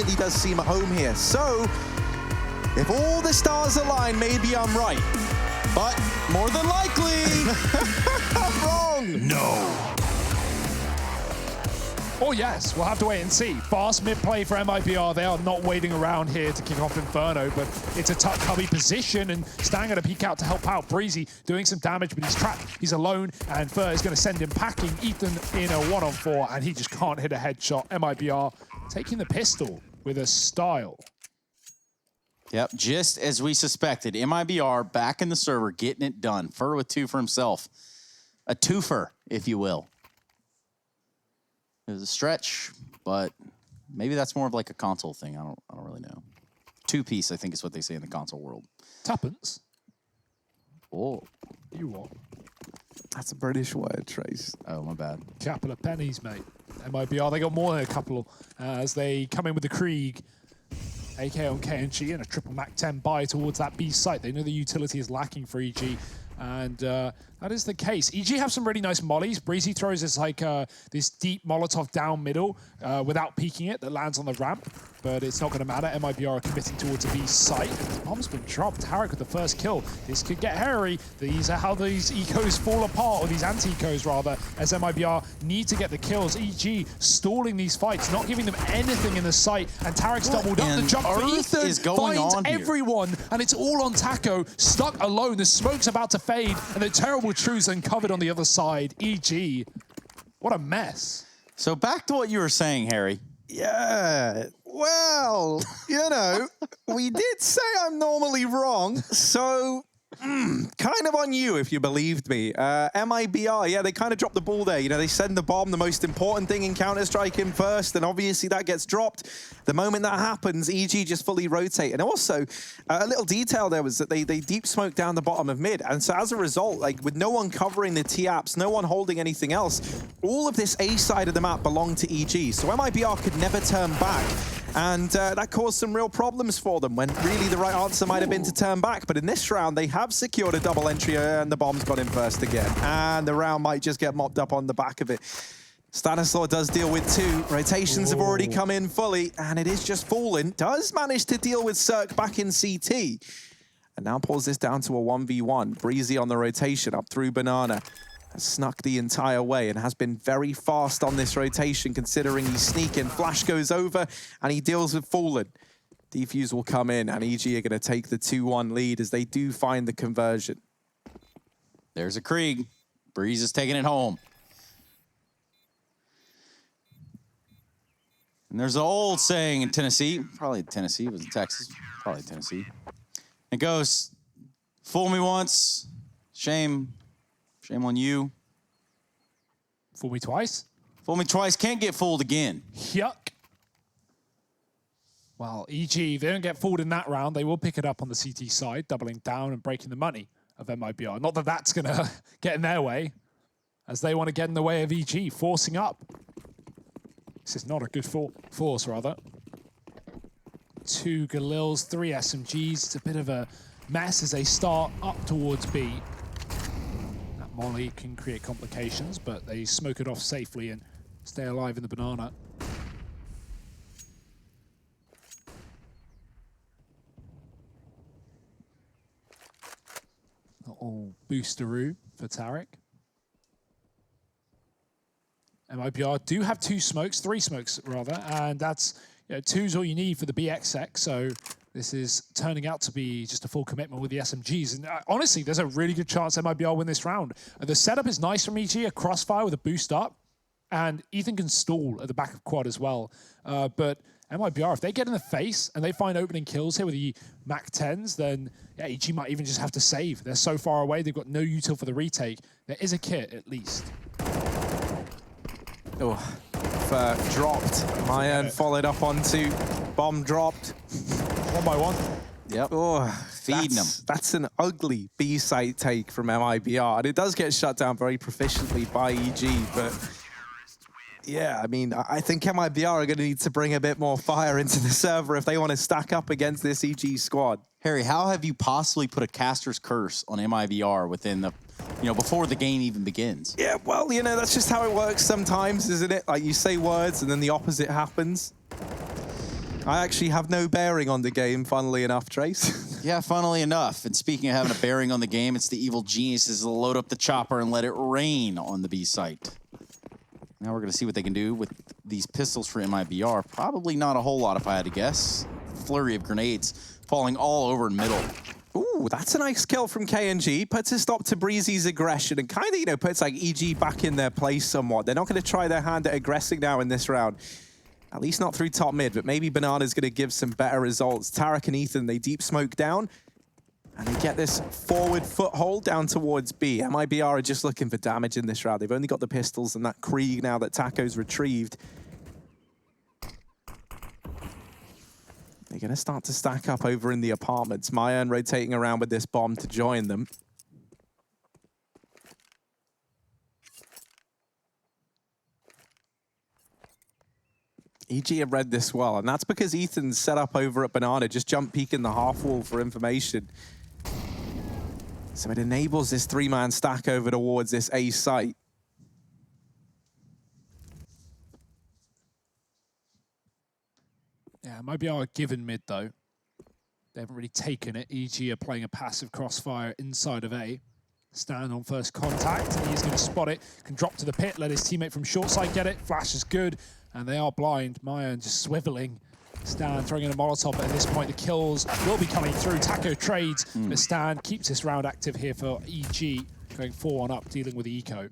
really does seem at home here. So, if all the stars align, maybe I'm right. But more than likely, I'm wrong. No. Oh yes, we'll have to wait and see. Fast mid-play for MIBR. They are not waiting around here to kick off Inferno, but it's a tuck cubby position, and Stang going to peek out to help out. Parisi doing some damage, but he's trapped. He's alone, and Fer is going to send him packing. Ethan in a 1-on-4, and he just can't hit a headshot. MIBR taking the pistol with a style. Yep, just as we suspected. MIBR back in the server, getting it done. Fer with 2 for himself. A twofer, if you will. It was a stretch, but maybe that's more of like a console thing. I don't really know. 2-piece, I think is what they say in the console world. Tuppence. Oh. You what? That's a British word, Trace. Oh, my bad. Couple of pennies, mate. MIBR, they got more than a couple as they come in with the Krieg. AK on KNG and a triple Mac 10 buy towards that B site. They know the utility is lacking for EG. And that is the case. EG have some really nice mollies. Breezy throws this like this deep Molotov down middle without peeking it that lands on the ramp, but it's not going to matter. MIBR are committing towards a B site. And the bomb's been dropped. Tarek with the first kill. This could get hairy. These are how these ecos fall apart, or these anti-ecos rather, as MIBR need to get the kills. EG stalling these fights, not giving them anything in the site, and Tarek's doubled up the jump for Ethan. Is going finds on everyone, and it's all on Taco, stuck alone. The smoke's about to fade, and the terrible truths uncovered on the other side. EG, what a mess. So back to what you were saying, Harry. Yeah, well, you know, we did say I'm normally wrong, so kind of on you if you believed me. MIBR, yeah, they kind of dropped the ball there. You know, they send the bomb, the most important thing in Counter-Strike, in first, and obviously that gets dropped. The moment that happens, EG just fully rotate. And also, a little detail there was that they deep smoked down the bottom of mid. And so as a result, like with no one covering the T-apps, no one holding anything else, all of this A side of the map belonged to EG. So MIBR could never turn back. And that caused some real problems for them when really the right answer might have been to turn back. But in this round, they have secured a double entry and the bomb's got in first again. And the round might just get mopped up on the back of it. Stanislaw does deal with 2. Rotations have already come in fully, and it is just fallen. Does manage to deal with Circ back in CT. And now pulls this down to a 1v1. Breezy on the rotation up through Banana. Has snuck the entire way and has been very fast on this rotation considering he's sneaking. Flash goes over and he deals with Fallen. Defuse will come in and EG are going to take the 2-1 lead as they do find the conversion. There's a Krieg. Breeze is taking it home. And there's an old saying in Tennessee, probably Tennessee, was it Texas? Probably Tennessee. It goes, fool me once, shame on you. Fool me twice? Fool me twice, can't get fooled again. Yuck. Well, EG, if they don't get fooled in that round, they will pick it up on the CT side, doubling down and breaking the money of MIBR. Not that that's going to get in their way, as they want to get in the way of EG, forcing up. This is not a good force, rather. 2 Galils, 3 SMGs. It's a bit of a mess as they start up towards B. That molly can create complications, but they smoke it off safely and stay alive in the banana. Little boosteroo for Tarek. MIBR do have 2 smokes, 3 smokes rather, and that's 2's all you need for the BXX. So this is turning out to be just a full commitment with the SMGs. And honestly, there's a really good chance MIBR win this round. The setup is nice from EG, a crossfire with a boost up, and Ethan can stall at the back of quad as well. But MIBR, if they get in the face and they find opening kills here with the Mac 10s, then yeah, EG might even just have to save. They're so far away, they've got no util for the retake. There is a kit at least. Oh, dropped. Mayan followed up onto. Bomb dropped. 1 by 1. Yep. Oh, feeding them. That's an ugly B-site take from MIBR. And it does get shut down very proficiently by EG, but yeah, I mean, I think MIBR are going to need to bring a bit more fire into the server if they want to stack up against this EG squad. Harry, how have you possibly put a caster's curse on MIBR within the, before the game even begins? Yeah, well, that's just how it works sometimes, isn't it? Like, you say words and then the opposite happens. I actually have no bearing on the game, funnily enough, Trace. Yeah, funnily enough. And speaking of having a bearing on the game, it's the evil geniuses that load up the chopper and let it rain on the B site. Now we're going to see what they can do with these pistols for MIBR. Probably not a whole lot, if I had to guess. Flurry of grenades falling all over in middle. Ooh, that's a nice kill from KNG. Puts a stop to Breezy's aggression and kind of, you know, puts like EG back in their place somewhat. They're not going to try their hand at aggressing now in this round. At least not through top mid, but maybe Banana's going to give some better results. Tarek and Ethan, they deep smoke down, and they get this forward foothold down towards B. MIBR are just looking for damage in this round. They've only got the pistols and that Krieg now that Taco's retrieved. They're going to start to stack up over in the apartments. Mayan rotating around with this bomb to join them. EG have read this well, and that's because Ethan's set up over at Banana, just jump peeking the half wall for information. So it enables this three-man stack over towards this A site. Yeah, MIBR are given mid, though. They haven't really taken it. EG are playing a passive crossfire inside of A. Stan on first contact, and he's going to spot it. Can drop to the pit, let his teammate from short side get it. Flash is good, and they are blind. Mayan just swiveling. Stan throwing in a Molotov, but at this point the kills will be coming through. Taco trades, but Stan keeps this round active here for EG, going 4-1 up, dealing with the eco.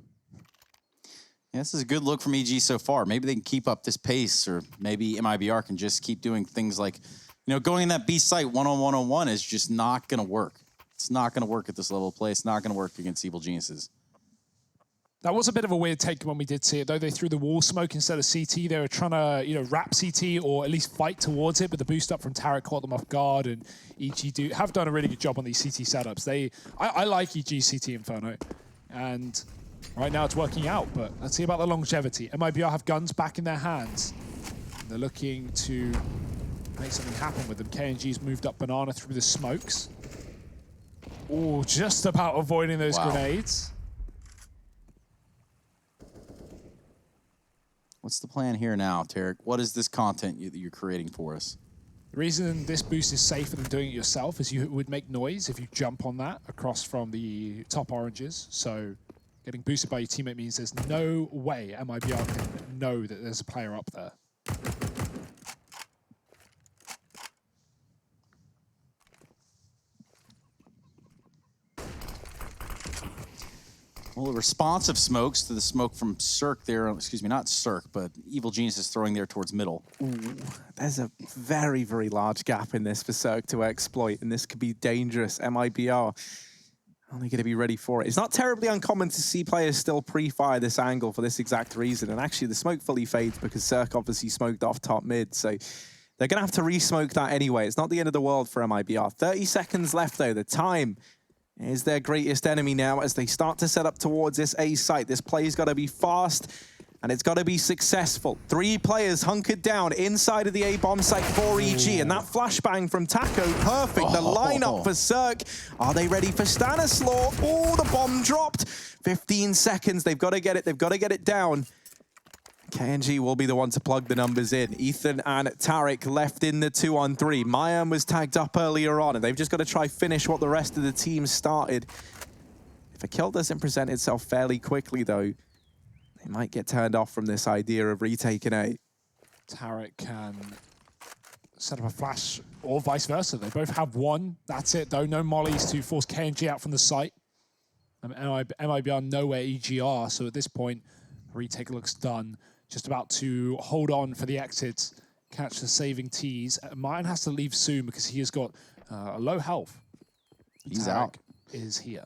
Yeah, this is a good look from EG so far. Maybe they can keep up this pace, or maybe MIBR can just keep doing things like, you know, going in that B site one-on-one is just not going to work. It's not going to work at this level of play. It's not going to work against evil geniuses. That was a bit of a weird take when we did see it, though. They threw the wall smoke instead of CT. They were trying to, you know, wrap CT or at least fight towards it, but the boost up from Tarek caught them off guard, and EG have done a really good job on these CT setups. I like EG CT Inferno, and right now it's working out, but let's see about the longevity. MIBR have guns back in their hands. They're looking to make something happen with them. KNG's moved up Banana through the smokes. Oh, just about avoiding those grenades. What's the plan here now, Tarek? What is this content that you're creating for us? The reason this boost is safer than doing it yourself is you would make noise if you jump on that across from the top oranges. So getting boosted by your teammate means there's no way MIBR can know that there's a player up there. Well, the responsive smokes to the smoke from Circ there, excuse me, not Circ, but Evil Genius is throwing there towards middle. Ooh, there's a very, very large gap in this for Circ to exploit, and this could be dangerous. MIBR only going to be ready for it. It's not terribly uncommon to see players still pre-fire this angle for this exact reason, and actually the smoke fully fades because Circ obviously smoked off top mid, so they're going to have to re-smoke that anyway. It's not the end of the world for MIBR. 30 seconds left, though. The time is their greatest enemy now as they start to set up towards this A site. This play's got to be fast, and it's got to be successful. 3 players hunkered down inside of the A bomb site for EG, and that flashbang from Taco, perfect. The lineup for Circ. Are they ready for Stanislaw? Oh, the bomb dropped. 15 seconds. They've got to get it. They've got to get it down. KNG will be the one to plug the numbers in. Ethan and Tarek left in the 2-on-3. Mayan was tagged up earlier on, and they've just got to try finish what the rest of the team started. If a kill doesn't present itself fairly quickly, though, they might get turned off from this idea of retaking A. Tarek can set up a flash, or vice versa. They both have one. That's it, though. No mollies to force KNG out from the site. MIBR know where EG are, so at this point, retake looks done. Just about to hold on for the exit, catch the saving tease. Mayan has to leave soon because he has got a low health. He's Tarek out. Is here.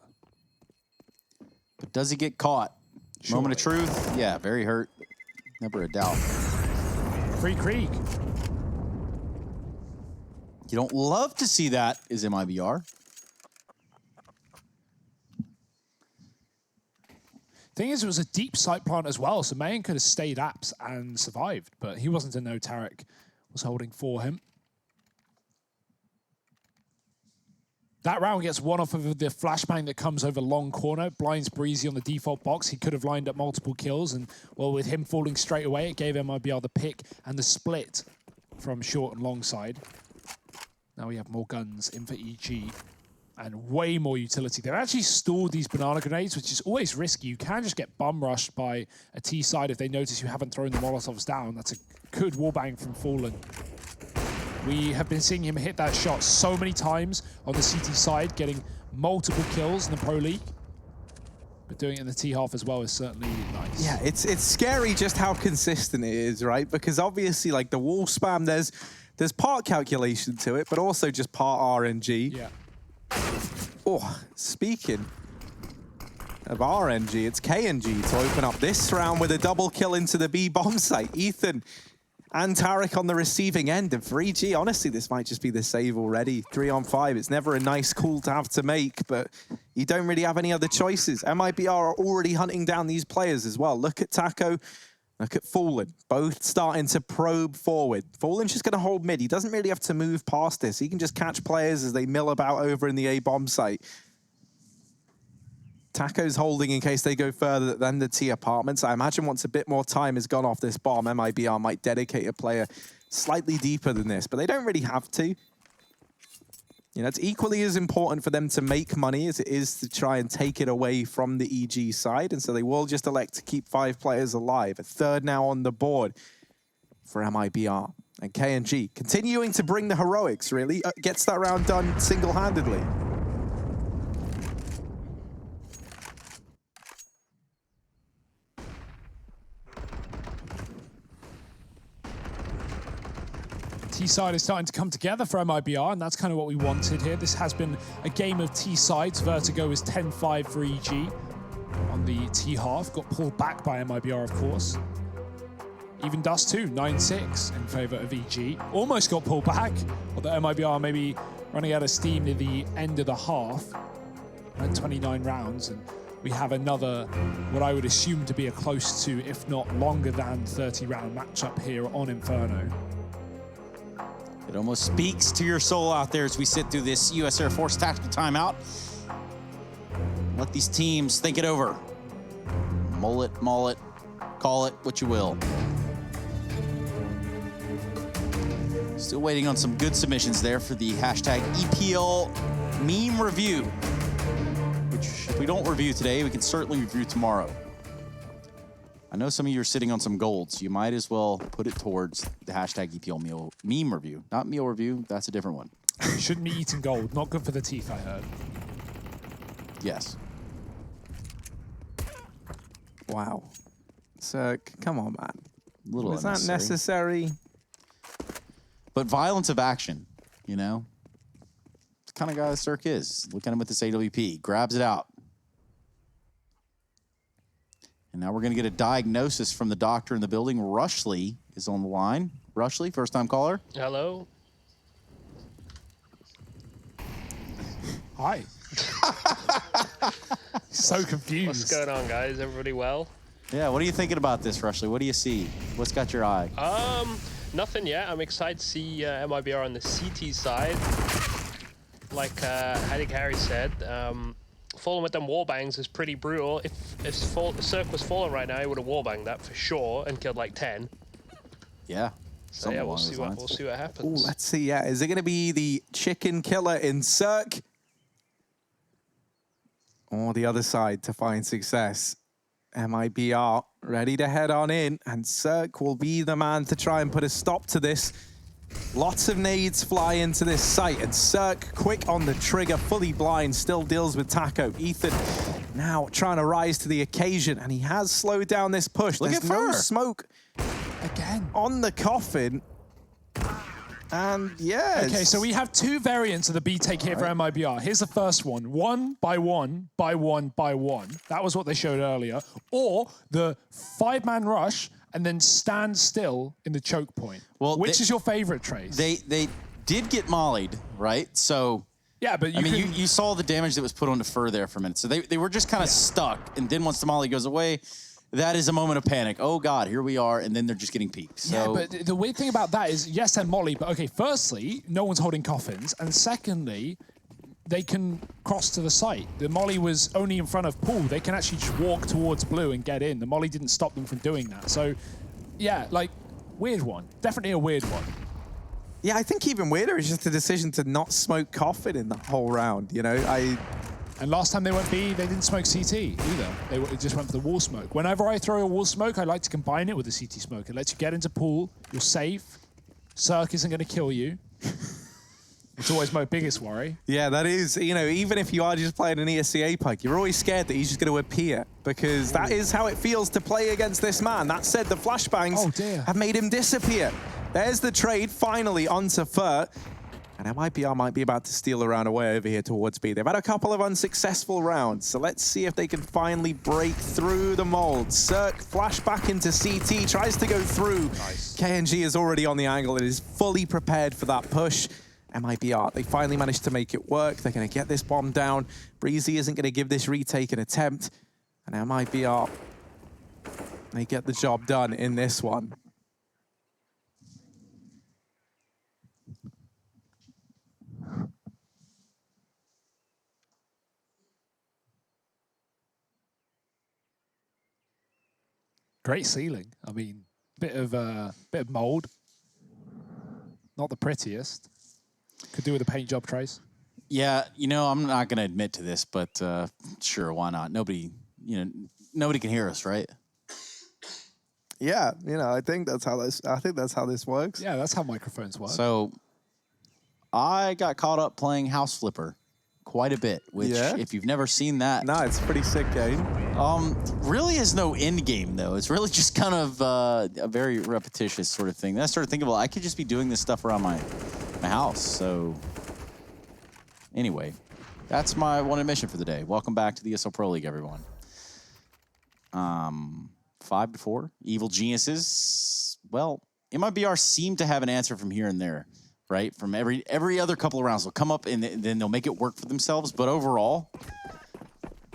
But does he get caught? Surely. Moment of truth? Yeah, very hurt. Never a doubt. Free Krieg. You don't love to see that, is MIBR. Thing is, it was a deep site plant as well, so Mayan could have stayed apps and survived, but he wasn't to know Tarek was holding for him. That round gets one off of the flashbang that comes over long corner, blinds Breezy on the default box. He could have lined up multiple kills, and well, with him falling straight away, it gave MIBR the pick and the split from short and long side. Now we have more guns in for EG and way more utility. They've actually stored these banana grenades, which is always risky. You can just get bum rushed by a T side if they notice you haven't thrown the Molotovs down. That's a good wallbang from Fallen. We have been seeing him hit that shot so many times on the CT side, getting multiple kills in the Pro League. But doing it in the T half as well is certainly nice. Yeah, it's scary just how consistent it is, right? Because obviously, like the wall spam, there's part calculation to it, but also just part RNG. Yeah. Oh, speaking of RNG, it's KNG to open up this round with a double kill into the B bomb site. Ethan and Tarek on the receiving end. And for EG, honestly, this might just be the save already. 3 on 5. It's never a nice call to have to make, but you don't really have any other choices. MIBR are already hunting down these players as well. Look at Taco. Look at Fallen. Both starting to probe forward. Fallen's just going to hold mid. He doesn't really have to move past this. He can just catch players as they mill about over in the A bomb site. Taco's holding in case they go further than the T apartments. I imagine once a bit more time has gone off this bomb, MIBR might dedicate a player slightly deeper than this, but they don't really have to. You know, it's equally as important for them to make money as it is to try and take it away from the EG side, and so they will just elect to keep 5 players alive. A third now on the board for MIBR. And KNG continuing to bring the heroics, really. Gets that round done single-handedly. T-side is starting to come together for MIBR, and that's kind of what we wanted here. This has been a game of T-sides. Vertigo is 10-5 for EG on the T half. Got pulled back by MIBR, of course. Even Dust too, 9-6 in favor of EG. Almost got pulled back, although MIBR maybe running out of steam near the end of the half. At 29 rounds, and we have another, what I would assume to be a close to, if not longer than 30-round matchup here on Inferno. It almost speaks to your soul out there as we sit through this U.S. Air Force tactical timeout. Let these teams think it over. Mull it, maul it, call it what you will. Still waiting on some good submissions there for the hashtag EPL meme review, which if we don't review today, we can certainly review tomorrow. I know some of you are sitting on some gold, so you might as well put it towards the hashtag EPL meme review. Not meal review, that's a different one. Shouldn't be eating gold. Not good for the teeth, I heard. Yes. Wow. Circ, come on, man. A little Is that necessary? But violence of action, you know? The kind of guy Circ is. Look at him with this AWP. Grabs it out. And now we're going to get a diagnosis from the doctor in the building. Rushley is on the line. Rushley, first-time caller. Hello. Hi. So confused. What's going on, guys? Everybody well? Yeah, what are you thinking about this, Rushley? What do you see? What's got your eye? Nothing yet. I'm excited to see MIBR on the CT side. Like Harry said, falling with them wallbangs is pretty brutal. If Circ was falling right now, he would have wallbanged that for sure and killed like 10. Yeah. So yeah, we'll see what happens. Ooh, let's see. Yeah, is it going to be the chicken killer in Circ, or the other side to find success? MIBR ready to head on in, and Circ will be the man to try and put a stop to this. Lots of nades fly into this site, and Circ, quick on the trigger, fully blind, still deals with Taco. Ethan now trying to rise to the occasion, and he has slowed down this push. Look There's at no Fer. smoke Again. on the coffin. And yes. Okay, so we have 2 variants of the B take here for MIBR. Here's the first one. 1 by 1 by 1 by 1. That was what they showed earlier. Or the 5-man rush and then stand still in the choke point. Well, which is your favorite, Trace? They did get mollied, right? So yeah, but you saw the damage that was put onto Fur there for a minute. So they were just kind of stuck. And then once the molly goes away, that is a moment of panic. Oh, God, here we are. And then they're just getting peaked. So. Yeah, but the weird thing about that is, yes, and molly, but okay, firstly, no one's holding coffins. And secondly, they can cross to the site. The molly was only in front of pool. They can actually just walk towards blue and get in. The molly didn't stop them from doing that. So, yeah, like, weird one. Definitely a weird one. Yeah, I think even weirder is just the decision to not smoke Coffin in the whole round. You know, And last time they went B, they didn't smoke CT either. They just went for the wall smoke. Whenever I throw a wall smoke, I like to combine it with a CT smoke. It lets you get into pool. You're safe. Circ isn't going to kill you. It's always my biggest worry. Yeah, that is, you know, even if you are just playing an ESCA pike, you're always scared that he's just going to appear because that is how it feels to play against this man. That said, the flashbangs have made him disappear. There's the trade finally onto Fur. And MIBR might be about to steal a round away over here towards B. They've had a couple of unsuccessful rounds, so let's see if they can finally break through the mold. Circ flash back into CT, tries to go through. Nice. KNG is already on the angle and is fully prepared for that push. MIBR, they finally managed to make it work. They're going to get this bomb down. Breezy isn't going to give this retake an attempt. And MIBR, they get the job done in this one. Great ceiling. I mean, bit of mold. Not the prettiest. Could do with a paint job, Trace. Yeah, you know, I'm not going to admit to this, but sure, why not? Nobody can hear us, right? Yeah, you know, I think that's how this works. Yeah, that's how microphones work. So I got caught up playing House Flipper quite a bit, which if you've never seen that, No, it's a pretty sick game. really is no end game though. It's really just kind of a very repetitious sort of thing. Then I started thinking, well, I could just be doing this stuff around my house. So anyway, that's my one admission for the day. Welcome back to the ESL Pro League, everyone. 5-4, Evil Geniuses. Well, MIBR seem to have an answer from here and there, right? From every other couple of rounds, they'll come up and then they'll make it work for themselves. But overall,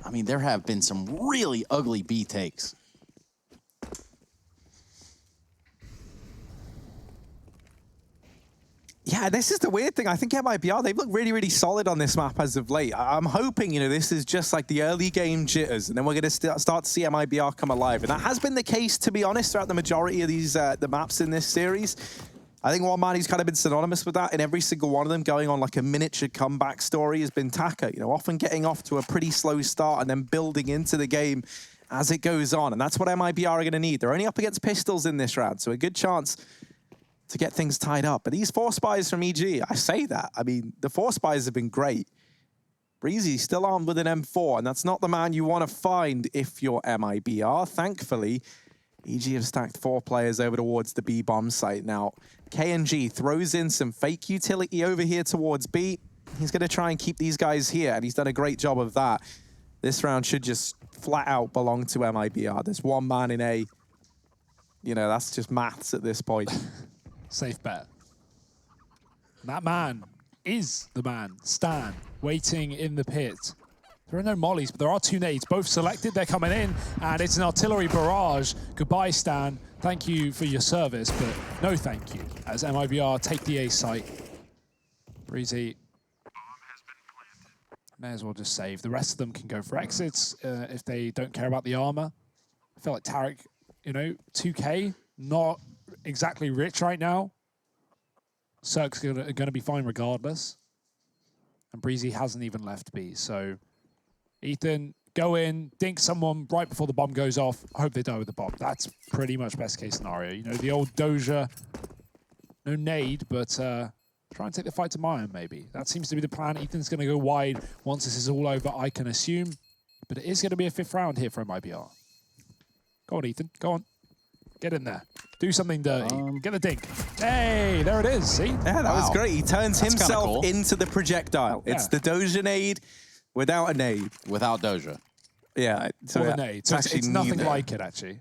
I mean, there have been some really ugly B takes. Yeah, this is the weird thing. I think MIBR, they've looked really, really solid on this map as of late. I'm hoping, you know, this is just like the early game jitters, and then we're going to start to see MIBR come alive. And that has been the case, to be honest, throughout the majority of these the maps in this series. I think one man who's kind of been synonymous with that in every single one of them, going on like a miniature comeback story, has been Taka. You know, often getting off to a pretty slow start and then building into the game as it goes on. And that's what MIBR are going to need. They're only up against pistols in this round, so a good chance to get things tied up. But these 4 spies from EG, I say that. I mean, the 4 spies have been great. Breezy still armed with an M4, and that's not the man you want to find if you're MIBR. Thankfully, EG have stacked 4 players over towards the B bomb site. Now, KNG throws in some fake utility over here towards B. He's going to try and keep these guys here, and he's done a great job of that. This round should just flat out belong to MIBR. There's one man in A. You know, that's just maths at this point. Safe bet. That man is the man, Stan, waiting in the pit. There are no mollies, but there are 2 nades, both selected. They're coming in, and it's an artillery barrage. Goodbye, Stan. Thank you for your service, but no thank you, as MIBR take the A site. Breezy may as well just save. The rest of them can go for exits if they don't care about the armor. I feel like Tarek, you know, 2K, not exactly rich right now. Circ's gonna be fine regardless. And Breezy hasn't even left B, so Ethan, go in, dink someone right before the bomb goes off. I hope they die with the bomb. That's pretty much best case scenario. You know, the old Doja, no nade, but try and take the fight to Mayan maybe. That seems to be the plan. Ethan's gonna go wide once this is all over, I can assume. But it is gonna be a 5th round here for MIBR. Go on, Ethan, go on. Get in there. Do something dirty. Get the dink. Hey, there it is. See? Yeah, that was great. He turns himself into the projectile. Yeah. It's the Doja nade without a nade. Without Doja. Yeah. So Or the nade. So it's nothing like it, actually.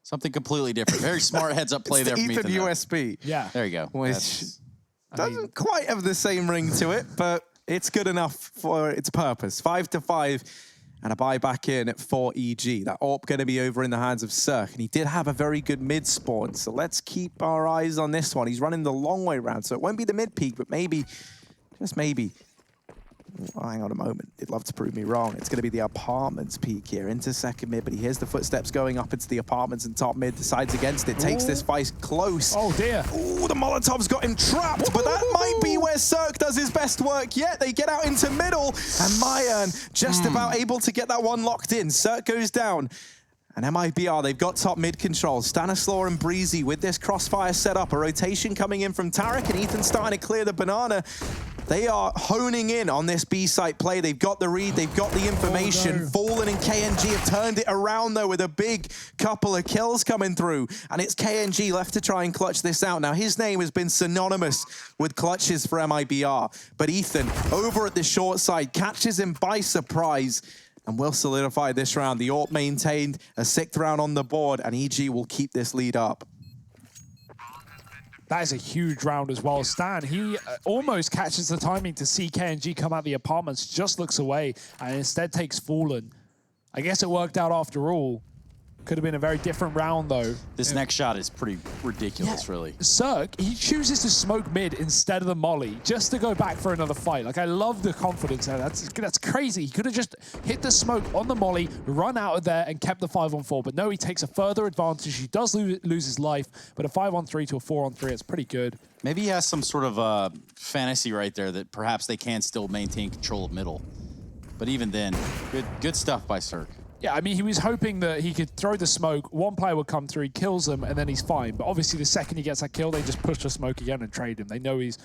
Something completely different. Very smart heads-up play there from Ethan Ethan. USB. Yeah. There you go. Which doesn't quite have the same ring to it, but it's good enough for its purpose. 5-5. And a buy back in for EG. That AWP going to be over in the hands of Circ. And he did have a very good mid spawn. So let's keep our eyes on this one. He's running the long way round. So it won't be the mid peak, but maybe, just maybe, Oh, hang on a moment. You'd love to prove me wrong. It's going to be the apartments peek here into second mid, but he hears the footsteps going up into the apartments and top mid, decides against it, takes this fight close. Oh, dear. Ooh, the Molotov's got him trapped, but that might be where Circ does his best work yet. They get out into middle, and Mayan just about able to get that one locked in. Circ goes down. And MIBR, they've got top mid control. Stanislaw and Breezy with this crossfire set up. A rotation coming in from Tarek, and Ethan starting to clear the banana. They are honing in on this B-site play. They've got the read, they've got the information. Oh, no. Fallen and KNG have turned it around, though, with a big couple of kills coming through. And it's KNG left to try and clutch this out. Now, his name has been synonymous with clutches for MIBR. But Ethan, over at the short side, catches him by surprise and will solidify this round. The AWP maintained a 6th round on the board, and EG will keep this lead up. That is a huge round as well. Stan, he almost catches the timing to see KNG come out the apartments, just looks away, and instead takes Fallen. I guess it worked out after all. Could have been a very different round, though. This next shot is pretty ridiculous, really. Circ, he chooses to smoke mid instead of the molly, just to go back for another fight. Like, I love the confidence there. That's crazy. He could have just hit the smoke on the molly, run out of there, and kept the 5-on-4. But no, he takes a further advantage. He does lose his life, but a 5-on-3 to a 4-on-3, it's pretty good. Maybe he has some sort of fantasy right there that perhaps they can still maintain control of middle. But even then, good stuff by Circ. Yeah, I mean, he was hoping that he could throw the smoke, one player would come through, he kills them, and then he's fine. But obviously, the second he gets that kill, they just push the smoke again and trade him. They know he's,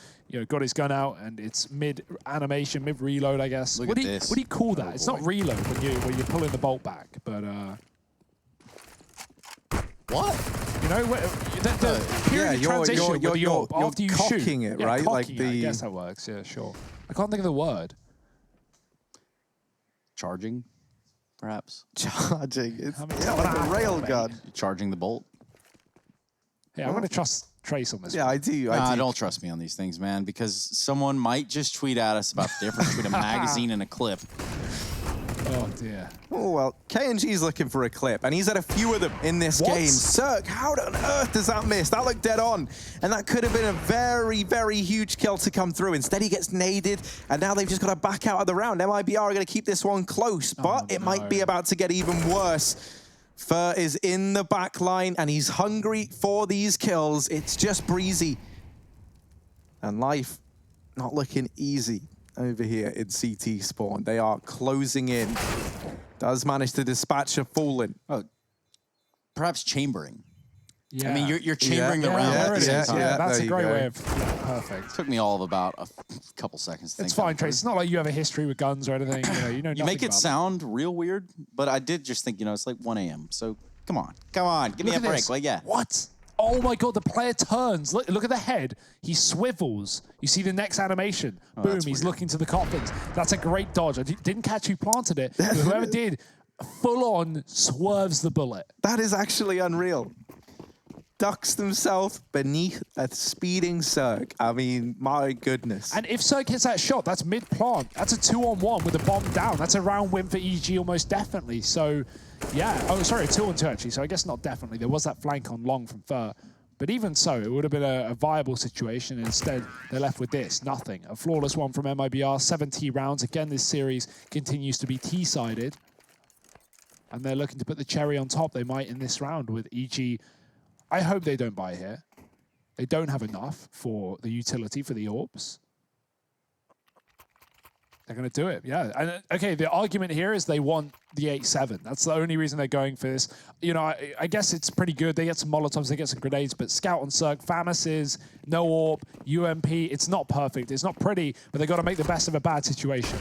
got his gun out, and it's mid-animation, mid-reload, I guess. Look What at do this. you call that? Oh, It's boy. not reload when you're pulling the bolt back, but What? the period of you're- transition you're- with the you're- AWP you're after you cocking shoot. it, Yeah, right? Like cocking it, I the- guess that works. Yeah, sure. I can't think of the word. Charging, perhaps? Charging. It's I mean, like a rail mate. gun. Charging the bolt? Yeah, I'm going to trust Trace on this Yeah, one. I do. Nah, I do. don't trust me on these things, man, because someone might just tweet at us about the difference between a magazine and a clip. Oh, dear. Oh, well, KNG's looking for a clip, and he's had a few of them in this What? game. Circ, how on earth does that miss? That looked dead on, and that could have been a very, very huge kill to come through. Instead, he gets naded, and now they've just got to back out of the round. MIBR are going to keep this one close, but it might be about to get even worse. Fer is in the back line, and he's hungry for these kills. It's just Breezy. And life not looking easy over here in CT spawn. They are closing in. Does manage to dispatch a Fallen. Oh, perhaps chambering. Yeah. I mean, you're chambering the Yeah, round there at it the is. same Yeah, time. that's there a you great go. way of... Yeah, perfect. Took me all of about a couple seconds to It's think fine, that Trace. It's not like you have a history with guns or anything. You know You make nothing it about sound real weird, but I did just think, it's like 1 a.m. So come on, give me Look a at break. this. Like, yeah. What? Oh my God, the player turns. Look at the head. He swivels. You see the next animation. Boom, that's he's weird. looking to the coffins. That's a great dodge. I didn't catch who planted it. But whoever did, full on swerves the bullet. That is actually unreal. Ducks themselves beneath a speeding Circ. I mean, my goodness. And if Circ hits that shot, that's mid-plant. That's a 2-on-1 with a bomb down. That's a round win for EG almost definitely. So, yeah. Oh, sorry, 2-on-2 actually. So I guess not definitely. There was that flank on long from Fer. But even so, it would have been a viable situation. Instead, they're left with this, nothing. A flawless one from MIBR, 70 rounds. Again, this series continues to be T-sided. And they're looking to put the cherry on top. They might in this round with EG. I hope they don't buy here. They don't have enough for the utility for the AWPs. They're going to do it, yeah. And okay, the argument here is they want the 8-7. That's the only reason they're going for this. I guess it's pretty good. They get some Molotovs, they get some grenades, but Scout on Circ, Famises, no AWP, UMP, it's not perfect. It's not pretty, but they got to make the best of a bad situation.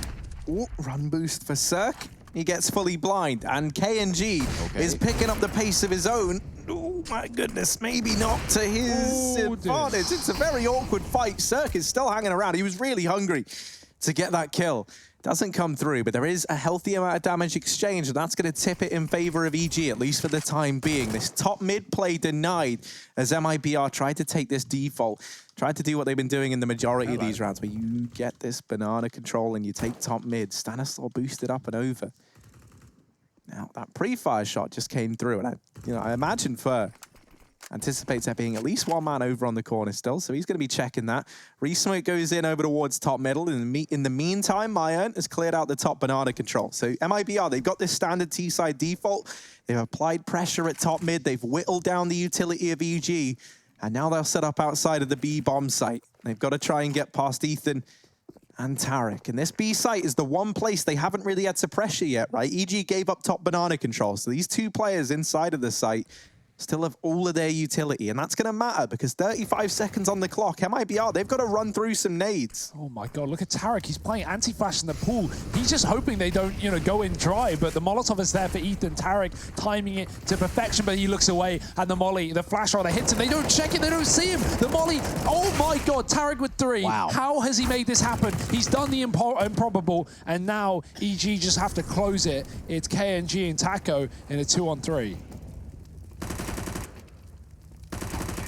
Ooh, run boost for Circ. He gets fully blind, and KNG is picking up the pace of his own. Oh my goodness, maybe not to his advantage. It's a very awkward fight. Circ is still hanging around. He was really hungry to get that kill. Doesn't come through, but there is a healthy amount of damage exchange, and that's going to tip it in favor of EG, at least for the time being. This top mid play denied as MIBR tried to take this default, tried to do what they've been doing in the majority of these rounds, where you get this banana control and you take top mid. Stanislaw boosted up and over. Now, that pre-fire shot just came through, and I imagine Fer Anticipates there being at least one man over on the corner still, so he's going to be checking that. Resmoke goes in over towards top middle. In the meantime, Mayan has cleared out the top banana control. So MIBR, they've got this standard T-side default. They've applied pressure at top mid. They've whittled down the utility of EG. And now they'll set up outside of the B bomb site. They've got to try and get past Ethan and Tarek. And this B site is the one place they haven't really had to pressure yet, right? EG gave up top banana control. So these two players inside of the site still have all of their utility, and that's going to matter because 35 seconds on the clock. MIBR, they've got to run through some nades. Oh my God, look at Tarek. He's playing anti-flash in the pool. He's just hoping they don't, go in dry, but the Molotov is there for Ethan. Tarek timing it to perfection, but he looks away, and the molly, the flash runner hits him. They don't check it, they don't see him. The molly, oh my God, Tarek with 3. Wow. How has he made this happen? He's done the improbable, and now EG just have to close it. It's KNG and Taco in a 2-on-3.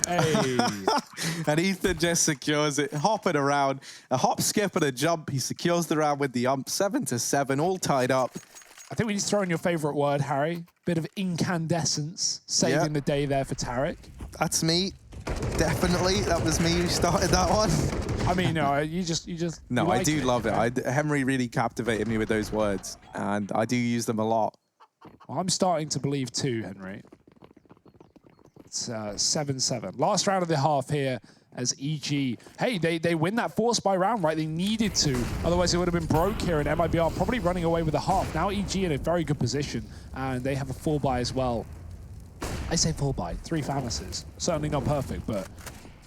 Hey. And Ethan just secures it, hopping around. A hop, skip, and a jump. He secures the round with the ump. 7-7, all tied up. I think we need to throw in your favorite word, Harry. Bit of incandescence, saving the day there for Tarek. That's me. Definitely. That was me who started that one. I mean, no, you just. No, you I like do love it. Henry really captivated me with those words, and I do use them a lot. Well, I'm starting to believe too, Henry. It's 7-7. Last round of the half here as EG. Hey, they win that force by round, right? They needed to. Otherwise, it would have been broke here, and MIBR probably running away with a half. Now EG in a very good position, and they have a 4-buy as well. I say 4-buy, 3 Famases. Certainly not perfect, but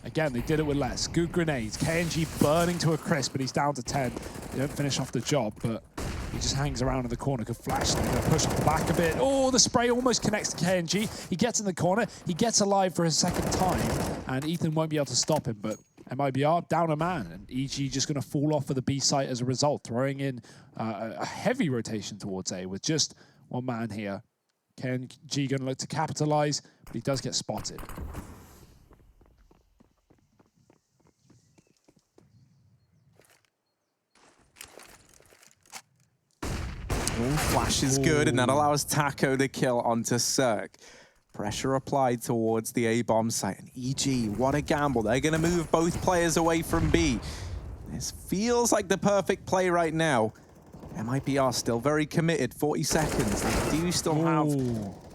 again, they did it with less. Good grenades. KNG burning to a crisp, but he's down to 10. They don't finish off the job, but he just hangs around in the corner, could flash, they're going to push off the back a bit. Oh, the spray almost connects to KNG. He gets in the corner, he gets alive for a second time, and Ethan won't be able to stop him, but MIBR down a man, and EG just going to fall off for the B site as a result, throwing in a heavy rotation towards A with just one man here. KNG going to look to capitalize, but he does get spotted. Flash is good, and that allows Taco to kill onto Circ. Pressure applied towards the A-bomb site. And EG, what a gamble. They're going to move both players away from B. This feels like the perfect play right now. MIBR still very committed, 40 seconds. They do still have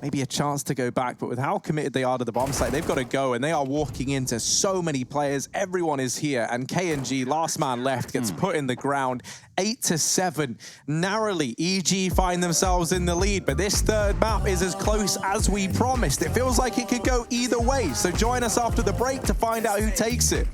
maybe a chance to go back, but with how committed they are to the bomb site, they've got to go, and they are walking into so many players. Everyone is here, and KNG, last man left, gets put in the ground. 8-7. Narrowly, EG find themselves in the lead, but this third map is as close as we promised. It feels like it could go either way, so join us after the break to find out who takes it.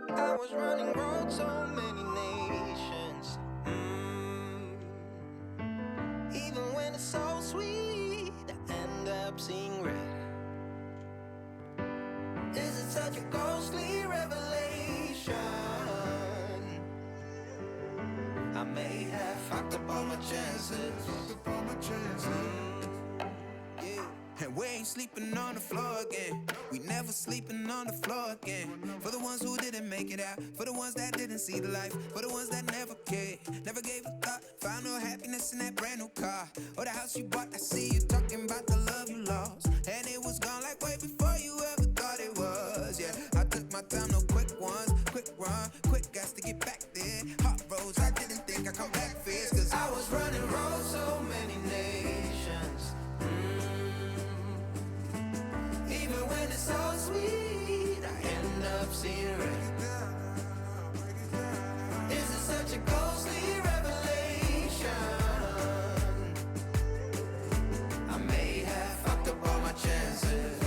I was running round so many nations. Even when it's so sweet, I end up seeing red. Is it such a ghostly revelation? I may have fucked up all my chances. And we ain't sleeping on the floor again. We never sleeping on the floor again. For the ones who didn't make it out, for the ones that didn't see the life, for the ones that never cared, never gave a thought, found no happiness in that brand new car, or the house you bought. I see you talking about the love you lost, and it was gone like way before you ever thought it was. Yeah, I took my time, no quick ones, quick run, quick gas to get back there. Hot roads, I didn't think I'd come back fierce, cause I was running round so many nations. Even when it's so sweet, I end up seeing red. Is it such a ghostly revelation? I may have fucked up all my chances.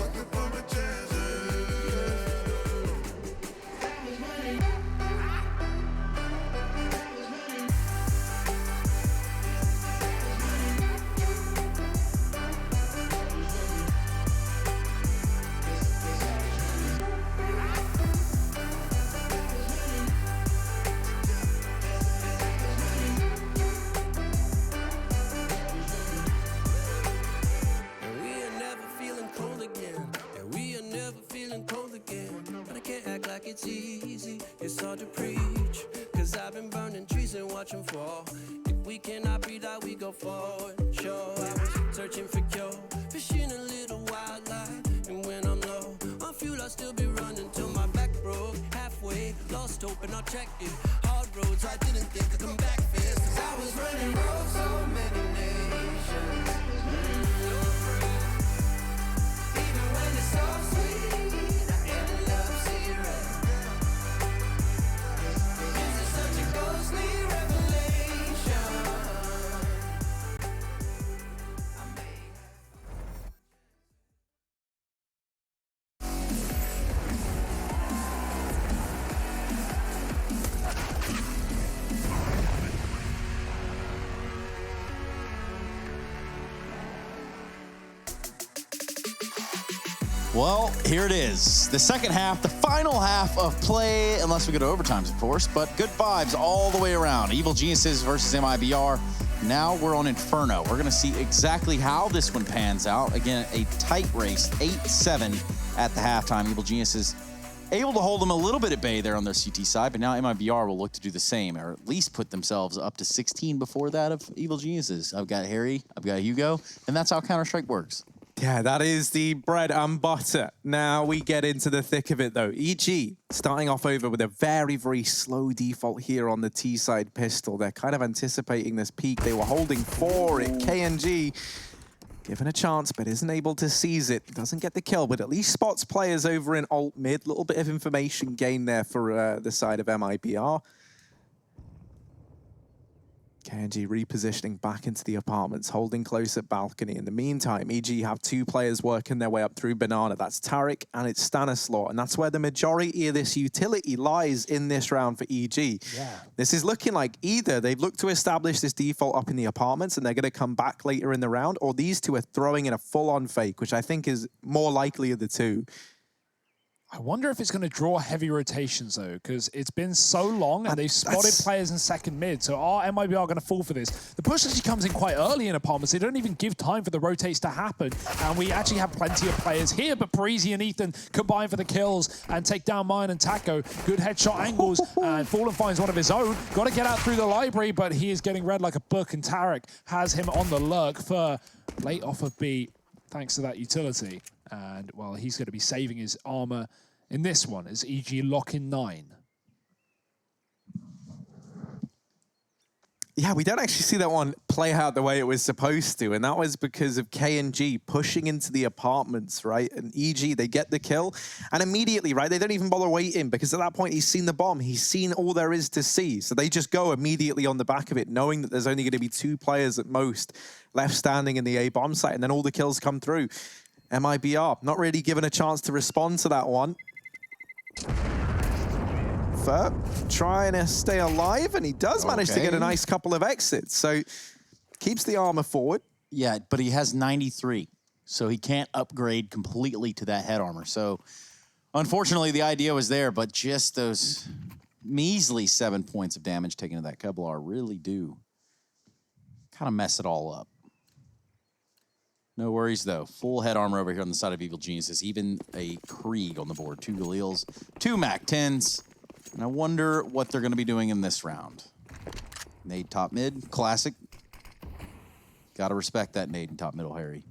to preach. Cause I've been burning trees and watching fall. If we cannot breathe out, we go forward. Sure, I was searching for cure, fishing a little wildlife. And when I'm low on fuel, I'll still be running till my back broke. Halfway, lost hope and I'll check it. Hard roads, I didn't think I'd come back fast. Cause I was running roads, so many nations. Even when it's so sweet, I ended up seeing. This is such a ghostly revelation. I may Well, here it is. The second half, the final half of play, unless we go to overtimes, of course, but good vibes all the way around. Evil Geniuses versus MIBR. Now we're on Inferno. We're going to see exactly how this one pans out. Again, a tight race, 8-7 at the halftime. Evil Geniuses able to hold them a little bit at bay there on their CT side, but now MIBR will look to do the same, or at least put themselves up to 16 before that of Evil Geniuses. I've got Harry, I've got Hugo, and that's how Counter-Strike works. Yeah, that is the bread and butter. Now we get into the thick of it, though. EG starting off over with a very, very slow default here on the T side pistol. They're kind of anticipating this peak. They were holding 4 at KNG. Given a chance, but isn't able to seize it. Doesn't get the kill, but at least spots players over in alt mid. Little bit of information gained there for the side of MIBR. KNG repositioning back into the apartments, holding close at balcony. In the meantime, EG have 2 players working their way up through Banana. That's Tarek and it's Stanislaw. And that's where the majority of this utility lies in this round for EG. Yeah. This is looking like either they've looked to establish this default up in the apartments and they're going to come back later in the round, or these 2 are throwing in a full-on fake, which I think is more likely of the 2. I wonder if it's going to draw heavy rotations, though, because it's been so long and they've spotted players in second mid. So are MIBR going to fall for this? The push actually comes in quite early in apartments. They don't even give time for the rotates to happen. And we actually have plenty of players here, but Parisi and Ethan combine for the kills and take down Mayan and Taco. Good headshot angles, and Fallen finds one of his own. Got to get out through the library, but he is getting read like a book, and Tarek has him on the lurk for late off of B, thanks to that utility. And, well, he's going to be saving his armor in this one as EG lock in 9. Yeah, we don't actually see that one play out the way it was supposed to, and that was because of KNG pushing into the apartments, right? And EG, they get the kill, and immediately, right, they don't even bother waiting, because at that point, he's seen the bomb. He's seen all there is to see. So they just go immediately on the back of it, knowing that there's only going to be 2 players at most left standing in the A bomb site, and then all the kills come through. MIBR, not really given a chance to respond to that one. Fer trying to stay alive, and he does manage to get a nice couple of exits. So keeps the armor forward. Yeah, but he has 93, so he can't upgrade completely to that head armor. So unfortunately, the idea was there, but just those measly 7 points of damage taken to that Kevlar really do kind of mess it all up. No worries, though. Full head armor over here on the side of Evil Geniuses. Even a Krieg on the board. 2 Galils, 2 MAC-10s. And I wonder what they're going to be doing in this round. Nade top mid, classic. Got to respect that nade in top middle, Harry.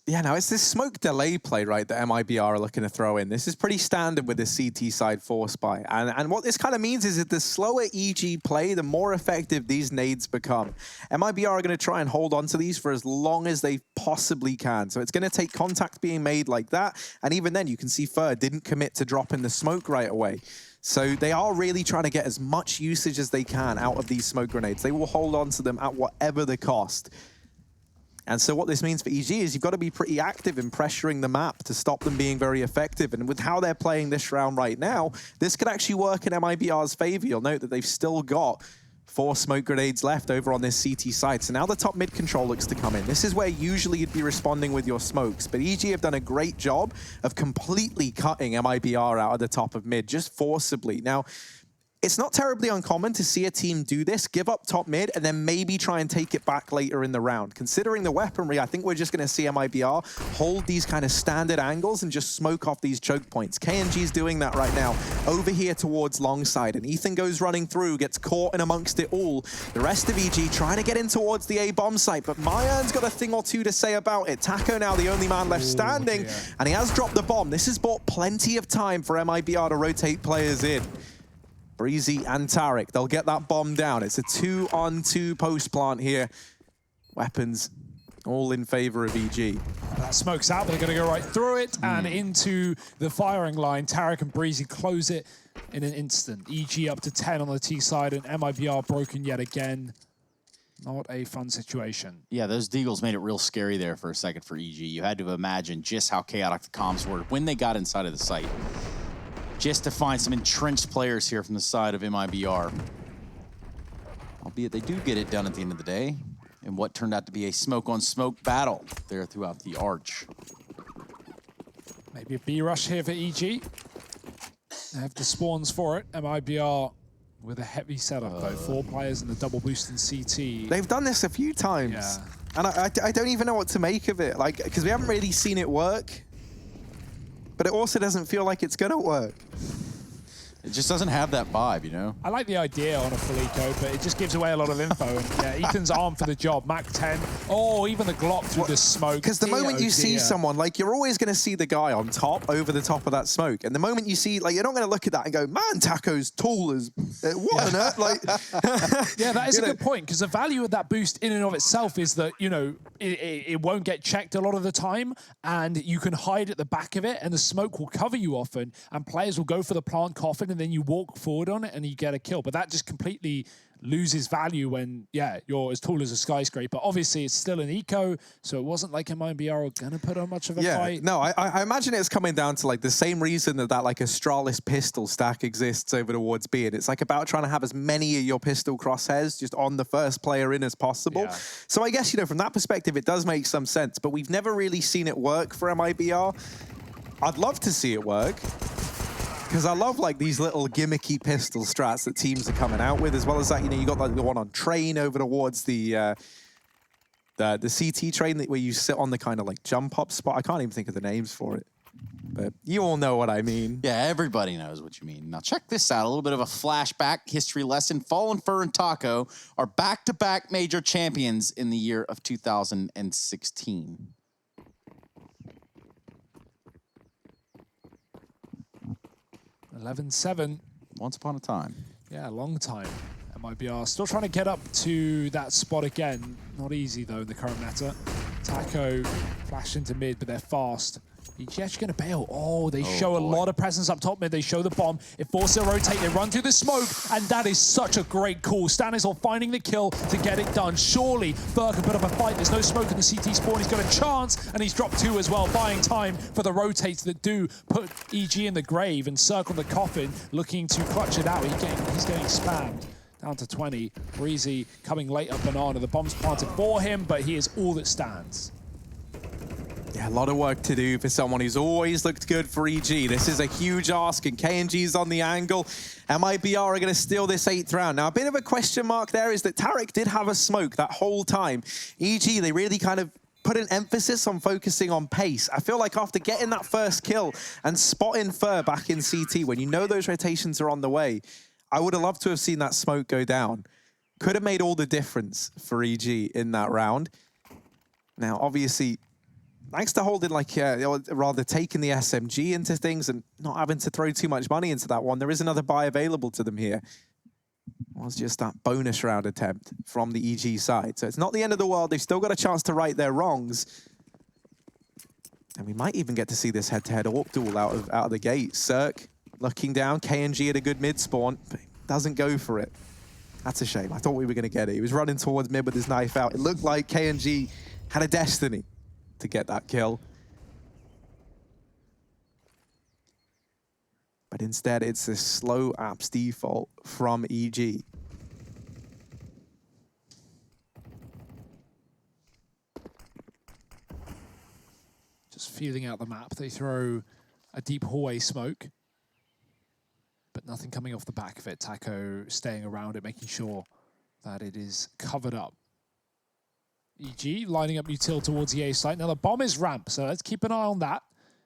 Yeah, now it's this smoke delay play, right, that MIBR are looking to throw in. This is pretty standard with the CT side force buy. And what this kind of means is that the slower EG play, the more effective these nades become. MIBR are going to try and hold on to these for as long as they possibly can. So it's going to take contact being made like that. And even then, you can see Fer didn't commit to dropping the smoke right away. So they are really trying to get as much usage as they can out of these smoke grenades. They will hold on to them at whatever the cost. And so what this means for EG is you've got to be pretty active in pressuring the map to stop them being very effective. And with how they're playing this round right now, this could actually work in MIBR's favor. You'll note that they've still got 4 smoke grenades left over on this CT side. So now the top mid control looks to come in. This is where usually you'd be responding with your smokes. But EG have done a great job of completely cutting MIBR out of the top of mid, just forcibly. Now, It's not terribly uncommon to see a team do this, give up top mid, and then maybe try and take it back later in the round. Considering the weaponry, I think we're just going to see MIBR hold these kind of standard angles and just smoke off these choke points. KNG's doing that right now, over here towards long side, and Ethan goes running through, gets caught in amongst it all. The rest of EG trying to get in towards the A bomb site, but Mayan's got a thing or two to say about it. Taco now the only man left standing, and he has dropped the bomb. This has bought plenty of time for MIBR to rotate players in. Parisi and Tarek, they'll get that bomb down. It's a 2-on-2 post plant here. Weapons all in favor of EG. That smoke's out, but they're going to go right through it and into the firing line. Tarek and Parisi close it in an instant. EG up to 10 on the T side, and MIBR broken yet again. Not a fun situation. Yeah, those deagles made it real scary there for a second for EG. You had to imagine just how chaotic the comms were when they got inside of the site. Just to find some entrenched players here from the side of MIBR. Albeit they do get it done at the end of the day in what turned out to be a smoke-on-smoke battle there throughout the arch. Maybe a B rush here for EG. They have the spawns for it. MIBR with a heavy setup though. 4 players in the double boost in CT. They've done this a few times. Yeah. And I don't even know what to make of it. Like, because we haven't really seen it work. But it also doesn't feel like it's gonna work. It just doesn't have that vibe, you know? I like the idea on a full eco, but it just gives away a lot of info. And yeah, Ethan's armed for the job. Mac 10. Oh, even the Glock through the smoke. Because the moment you see someone, like, you're always going to see the guy on top, over the top of that smoke. And the moment you see, like, you're not going to look at that and go, man, Taco's tall as... what on earth? Like, yeah, that is a good point, because the value of that boost in and of itself is that, you know, it won't get checked a lot of the time, and you can hide at the back of it, and the smoke will cover you often, and players will go for the plant coffin, and then you walk forward on it, and you get a kill. But that just completely loses value when, yeah, you're as tall as a skyscraper. Obviously, it's still an eco, so it wasn't like MIBR are going to put on much of a fight. No, I imagine it's coming down to, like, the same reason that like, Astralis pistol stack exists over towards B, and it's, like, about trying to have as many of your pistol crosshairs just on the first player in as possible. Yeah. So I guess, you know, from that perspective, it does make some sense, but we've never really seen it work for MIBR. I'd love to see it work, because I love, like, these little gimmicky pistol strats that teams are coming out with, as well as that, you know, you got, like, the one on train over towards the CT train where you sit on the kind of, like, jump up spot. I can't even think of the names for it, but you all know what I mean. Yeah, everybody knows what you mean. Now check this out, a little bit of a flashback history lesson. Fallen Fur and Taco are back-to-back major champions in the year of 2016. 11-7. Once upon a time. Yeah, a long time. MIBR still trying to get up to that spot again. Not easy, though, in the current meta. Taco flash into mid, but they're fast. EG actually going to bail. Oh, they show a lot of presence up top mid. They show the bomb. It forces a rotate. They run through the smoke, and that is such a great call. Stanisol finding the kill to get it done. Surely, Ferk can put up a fight. There's no smoke in the CT spawn. He's got a chance, and he's dropped 2 as well, buying time for the rotates that do put EG in the grave and circle the coffin, looking to clutch it out. He's getting spammed. Down to 20. Parisi coming late up Banana. The bomb's planted for him, but he is all that stands. Yeah, a lot of work to do for someone who's always looked good for EG. This is a huge ask, and KNG's on the angle. MIBR are going to steal this 8th round. Now, a bit of a question mark there is that Tarek did have a smoke that whole time. EG, they really kind of put an emphasis on focusing on pace. I feel like after getting that first kill and spotting Fur back in CT, when you know those rotations are on the way, I would have loved to have seen that smoke go down. Could have made all the difference for EG in that round. Now, obviously, thanks to holding, like, rather taking the SMG into things and not having to throw too much money into that one, there is another buy available to them here. It was just that bonus round attempt from the EG side. So it's not the end of the world. They've still got a chance to right their wrongs. And we might even get to see this head-to-head AWP duel out of the gate. Circ looking down. KNG at a good mid spawn, but doesn't go for it. That's a shame. I thought we were going to get it. He was running towards mid with his knife out. It looked like KNG had a destiny to get that kill. But instead, it's a slow apps default from EG. Just feeling out the map. They throw a deep hallway smoke. but nothing coming off the back of it. Taco staying around it, making sure that it is covered up. EG lining up util towards the A site. Now the bomb is ramp, so let's keep an eye on that.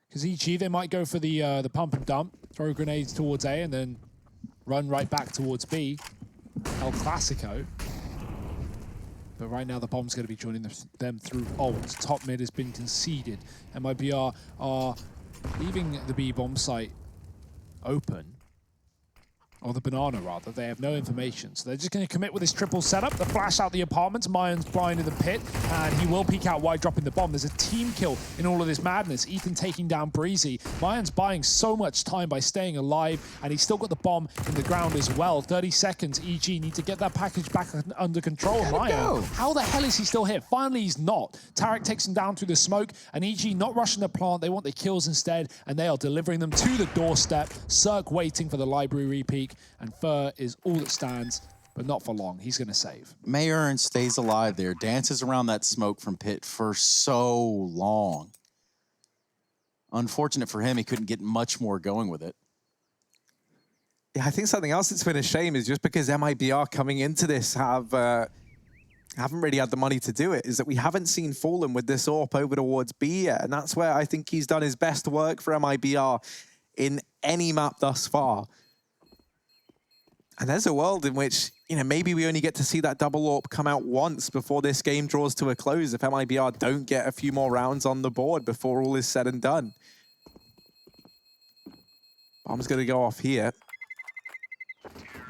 Because EG, they might go for the pump and dump, throw grenades towards A, and then run right back towards B. El Clasico. But right now the bomb's going to be joining them through alt. Top mid has been conceded. MIBR are leaving the B bomb site open. Or the banana, rather. They have no information. So they're just going to commit with this triple setup. The flash out the apartments. Mayan's blind in the pit. And he will peek out wide, dropping the bomb. There's a team kill in all of this madness. Ethan taking down Parisi. Mayan's buying so much time by staying alive. And he's still got the bomb in the ground as well. 30 seconds. EG need to get that package back under control. Mayan, how the hell is he still here? Finally, he's not. Tarek takes him down through the smoke. And EG not rushing the plant. They want the kills instead. And they are delivering them to the doorstep. Circ waiting for the library repeak. And Fer is all that stands, but not for long. He's going to save. Mayan stays alive there, dances around that smoke from pit for so long. Unfortunate for him, he couldn't get much more going with it. Yeah, I think something else that's been a shame is just because MIBR coming into this haven't really had the money to do it, is that we haven't seen Fallen with this AWP over towards B yet. And that's where I think he's done his best work for MIBR in any map thus far. And there's a world in which, you know, maybe we only get to see that double AWP come out once before this game draws to a close if MIBR don't get a few more rounds on the board before all is said and done. Bomb's going to go off here.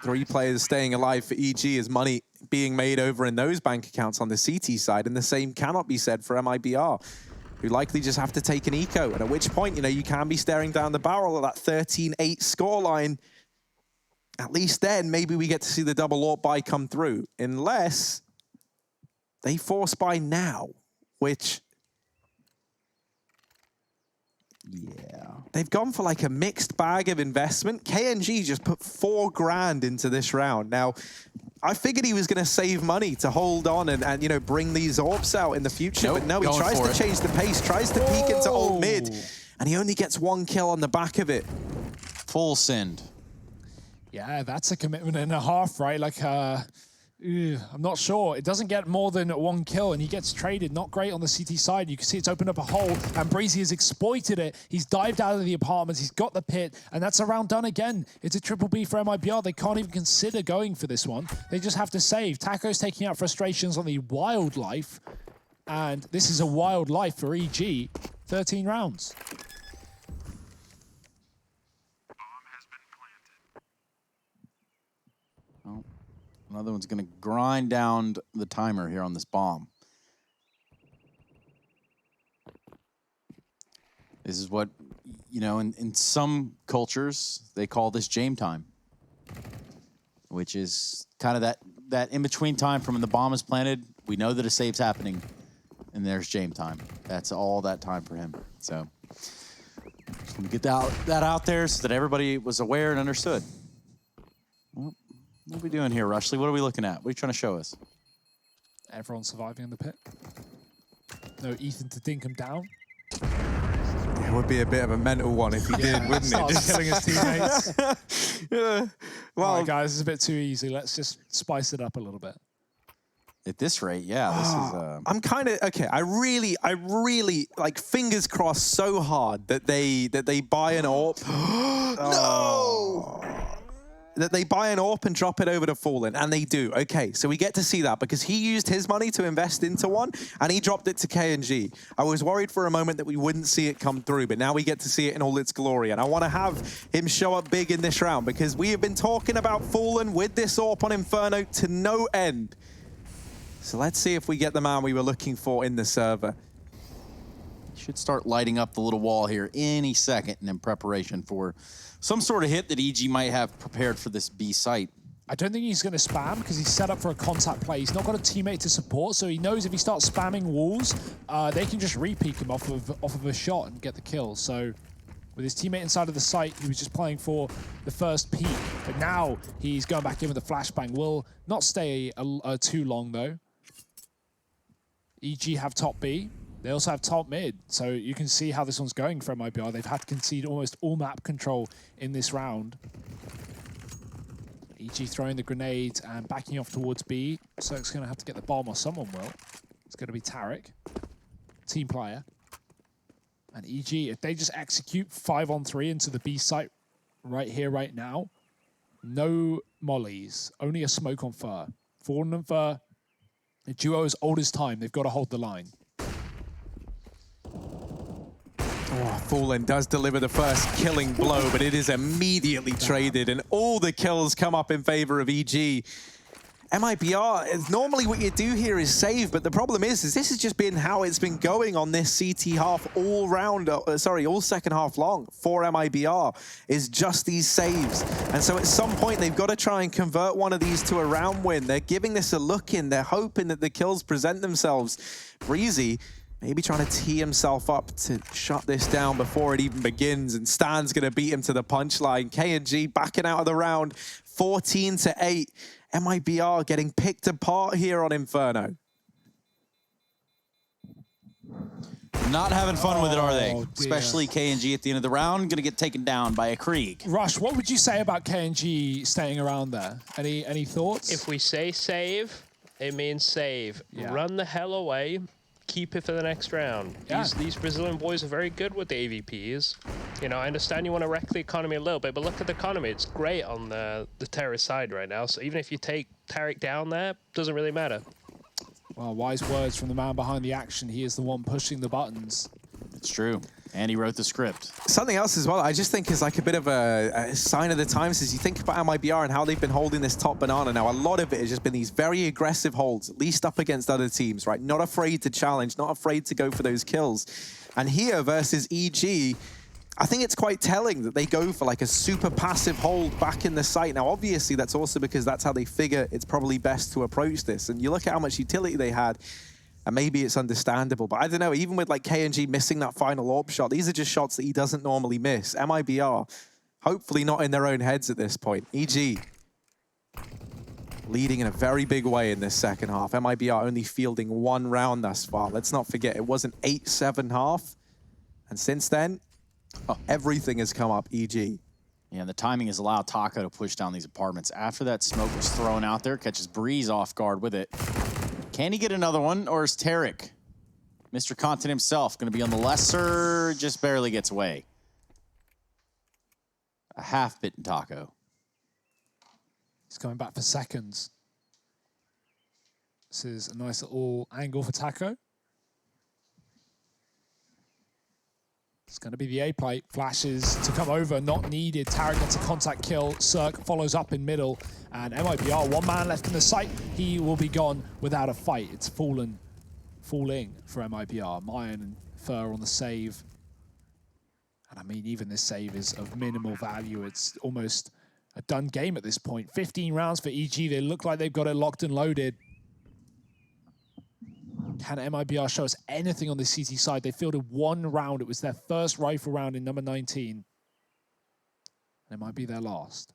3 players staying alive for EG as money being made over in those bank accounts on the CT side, and the same cannot be said for MIBR, who likely just have to take an eco, and at which point, you know, you can be staring down the barrel of that 13-8 scoreline. At least then, maybe we get to see the double AWP buy come through, unless they force buy now, which, yeah, they've gone for like a mixed bag of investment. KNG just put 4 grand into this round. Now, I figured he was going to save money to hold on and you know, bring these AWPs out in the future, Nope, but no, he tries to change the pace, tries to peek into old mid, and he only gets 1 kill on the back of it. Full send. Yeah, that's a commitment and a half, right? Like, I'm not sure. It doesn't get more than 1 kill, and he gets traded. Not great on the CT side. You can see it's opened up a hole, and Parisi has exploited it. He's dived out of the apartments. He's got the pit, and that's a round done again. It's a triple B for MIBR. They can't even consider going for this one. They just have to save. Taco's taking out frustrations on the wildlife, and this is a wildlife for EG. 13 rounds. Another one's going to grind down the timer here on this bomb. This is what, you know, in some cultures, they call this Jame time, which is kind of that in-between time from when the bomb is planted. We know that a save's happening, and there's Jame time. That's all that time for him. So just going to get that out there so that everybody was aware and understood. Well, what are we doing here, Rushley? What are we looking at? What are you trying to show us? Everyone's surviving in the pit. No Ethan to dink him down. It would be a bit of a mental one if he did, wouldn't it? Starts killing his teammates. Yeah. Well, All right, guys, this is a bit too easy. Let's just spice it up a little bit. At this rate, yeah, this is... I'm kind of, okay, I really, like, fingers crossed so hard that they buy an AWP. No! That they buy an AWP and drop it over to Fallen, and they do. Okay, so we get to see that because he used his money to invest into one, and he dropped it to KNG. I was worried for a moment that we wouldn't see it come through, but now we get to see it in all its glory, and I want to have him show up big in this round because we have been talking about Fallen with this AWP on Inferno to no end. So let's see if we get the man we were looking for in the server. Should start lighting up the little wall here any second and in preparation for some sort of hit that EG might have prepared for this B site. I don't think he's going to spam because he's set up for a contact play. He's not got a teammate to support, so he knows if he starts spamming walls, they can just re-peek him off of a shot and get the kill. So with his teammate inside of the site, he was just playing for the first peek. But now he's going back in with a flashbang. Will not stay too long, though. EG have top B. They also have top mid, so you can see how this one's going for MIBR. They've had to concede almost all map control in this round. EG throwing the grenade and backing off towards B. Circ's going to have to get the bomb, or someone will. It's going to be Tarek, team player. And EG, if they just execute 5-on-3 into the B site right here, right now, no mollies, only a smoke on Fer. Fallen and Fer, the duo is old as time. They've got to hold the line. Oh, Fallen does deliver the first killing blow, but it is immediately traded, and all the kills come up in favor of EG. MIBR, normally what you do here is save, but the problem is this has just been how it's been going on this CT half all round, all second half long for MIBR, is just these saves. And so at some point, they've got to try and convert one of these to a round win. They're giving this a look in. They're hoping that the kills present themselves. Parisi maybe trying to tee himself up to shut this down before it even begins, and Stan's going to beat him to the punchline. KNG backing out of the round, 14-8. MIBR getting picked apart here on Inferno. Not having fun with it, are they? Dear. Especially KNG at the end of the round, going to get taken down by a Krieg. Rush, what would you say about KNG staying around there? Any thoughts? If we say save, it means save. Yeah. Run the hell away. Keep it for the next round. Yeah. These Brazilian boys are very good with the AVPs. You know, I understand you want to wreck the economy a little bit, but look at the economy. It's great on the terrorist side right now. So even if you take Tarek down there, doesn't really matter. Well, wise words from the man behind the action. He is the one pushing the buttons. It's true. And he wrote the script. Something else as well, I just think is like a bit of a sign of the times as you think about MIBR and how they've been holding this top banana. Now, a lot of it has just been these very aggressive holds, at least up against other teams, right? Not afraid to challenge, not afraid to go for those kills. And here versus EG, I think it's quite telling that they go for like a super passive hold back in the site. Now, obviously, that's also because that's how they figure it's probably best to approach this. And you look at how much utility they had, and maybe it's understandable, but I don't know, even with like KNG missing that final AWP shot, these are just shots that he doesn't normally miss. MIBR, hopefully not in their own heads at this point. EG, leading in a very big way in this second half. MIBR only fielding one round thus far. Let's not forget, it was an 8-7 half. And since then, everything has come up EG. Yeah, and the timing has allowed Taco to push down these apartments. After that smoke was thrown out there, catches Breeze off guard with it. Can he get another one, or is Tarek, Mr. Content himself, going to be on the lesser? Just barely gets away. A half-bitten Taco. He's coming back for seconds. This is a nice little angle for Taco. It's going to be the A plate. Flashes to come over, not needed. Tarek gets a contact kill. Circ follows up in middle. And MIBR, one man left in the site. He will be gone without a fight. It's falling for MIBR. Mayan and Fer on the save. And I mean, even this save is of minimal value. It's almost a done game at this point. 15 rounds for EG. They look like they've got it locked and loaded. Can MIBR show us anything on the CT side? They fielded one round. It was their first rifle round in number 19. It might be their last.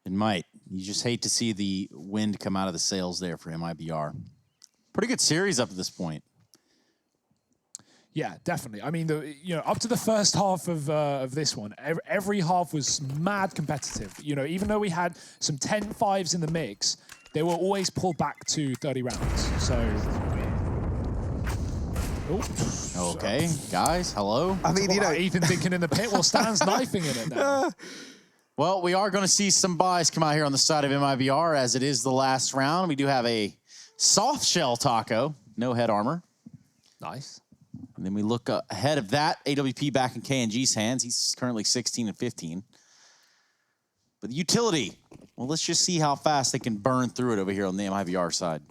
It might. You just hate to see the wind come out of the sails there for MIBR. Pretty good series up to this point. Yeah, definitely. I mean, up to the first half of this one, every half was mad competitive. You know, even though we had some 10-5s in the mix, they were always pulled back to 30 rounds. So, okay, guys, hello. I mean, you know, Ethan thinking in the pit while Stan's knifing in it now. Well, we are going to see some buys come out here on the side of MIBR as it is the last round. We do have a soft shell Taco, no head armor. Nice. And then we look ahead of that, AWP back in KNG's hands. He's currently 16 and 15. But the utility, well, let's just see how fast they can burn through it over here on the MIBR side.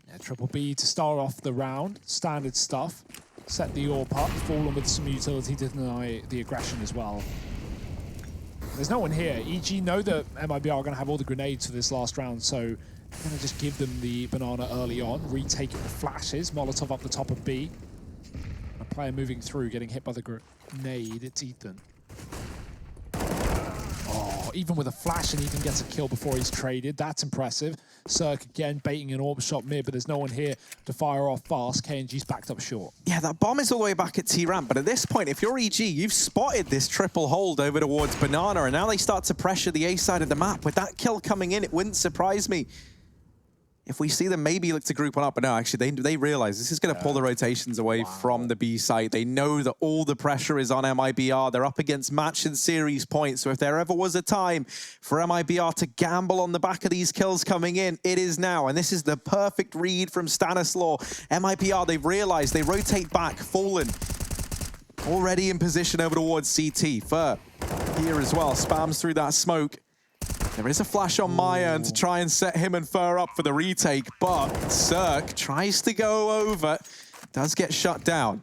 Yeah, Triple B to start off the round. Standard stuff. Set the AWP up, Fallen with some utility to deny the aggression as well. There's no one here. EG know that MIBR are going to have all the grenades for this last round, so I'm going to just give them the banana early on, retake it with flashes. Molotov up the top of B. A player moving through, getting hit by the grenade. It's Ethan. Oh, Oh, even with a flash and even gets a kill before he's traded. That's impressive. Circ again baiting an orb shot mid, but there's no one here to fire off fast. KNG's backed up short. Yeah, that bomb is all the way back at T-Ramp, but at this point, if you're EG, you've spotted this triple hold over towards Banana, and now they start to pressure the A side of the map. With that kill coming in, it wouldn't surprise me if we see them maybe look to group one up, but no, actually, they realize this is going to pull the rotations away from the B site. They know that all the pressure is on MIBR. They're up against match and series points, so if there ever was a time for MIBR to gamble on the back of these kills coming in, it is now, and this is the perfect read from Stanislaw. MIBR, they've realized, they rotate back, Fallen, already in position over towards CT. Fer here as well, spams through that smoke. There is a flash on Mayan to try and set him and Fer up for the retake, but Circ tries to go over, does get shut down.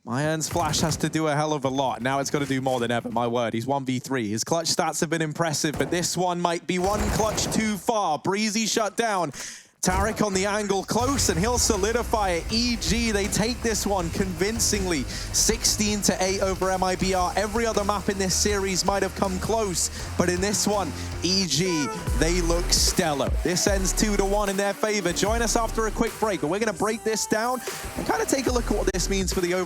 Mayan's flash has to do a hell of a lot. Now it's got to do more than ever, my word. He's 1v3. His clutch stats have been impressive, but this one might be one clutch too far. Breezy shut down. Tarek on the angle close, and he'll solidify it. EG, they take this one convincingly. 16-8 over MIBR. Every other map in this series might have come close, but in this one, EG, they look stellar. This ends 2-1 in their favor. Join us after a quick break, but we're going to break this down and kind of take a look at what this means for the overall